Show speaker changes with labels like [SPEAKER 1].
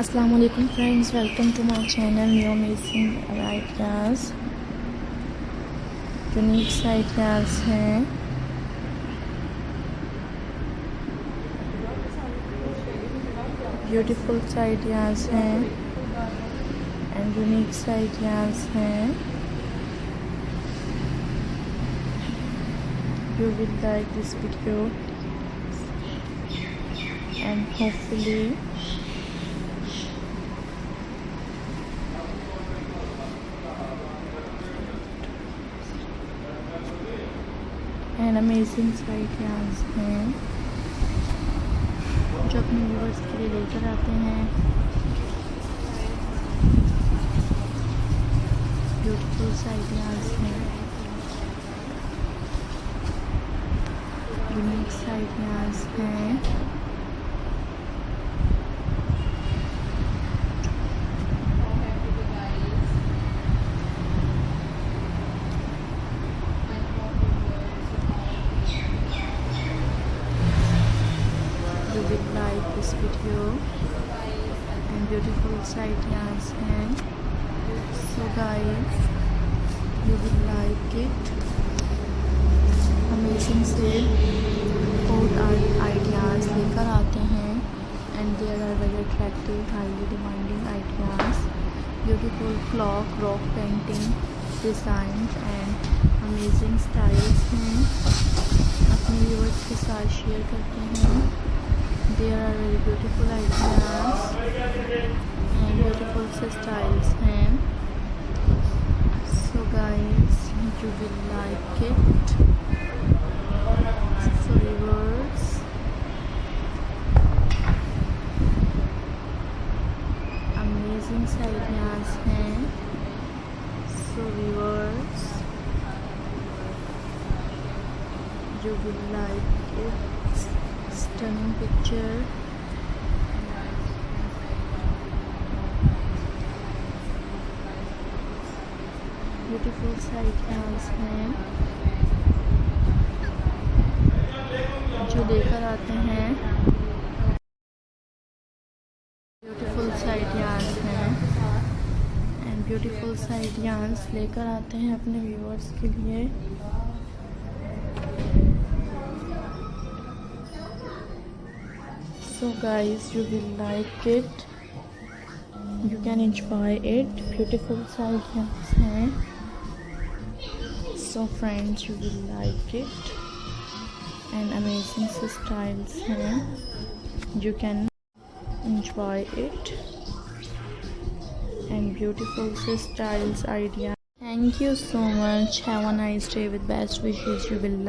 [SPEAKER 1] Assalamualaikum friends, welcome to my channel. New amazing ideas, unique ideas हैं, beautiful ideas हैं and unique ideas हैं. You will like this video and hopefully and amazing ideas हैं जो अपने viewers के लिए लेकर आते हैं. ब्यूटीफुल आइडियाज़ हैं, यूनिक आइडियाज़ हैं. You will like this video and beautiful ideas हैं. So guys, you will like it. Amazing से food ideas लेकर आते हैं and there are very attractive, highly demanding ideas. Beautiful clock, rock painting designs and amazing styles हैं. अपने viewers के साथ share करते हैं. There are very beautiful ideas and beautiful styles हैं. So guys, you will like it. So viewers, amazing ideas हैं. So viewers, you will like it. Stunning picture, beautiful ideas हैं जो लेकर आते हैं. ब्यूटीफुल आइडियाज़ हैं एंड ब्यूटीफुल आइडियाज़ लेकर आते हैं अपने व्यूअर्स के लिए. So guys, you will like it. You can enjoy it. Beautiful ideas हैं. So friends, you will like it and amazing styles हैं. You can enjoy it and beautiful styles ideas. Thank you so much. Have a nice day with best wishes. You will like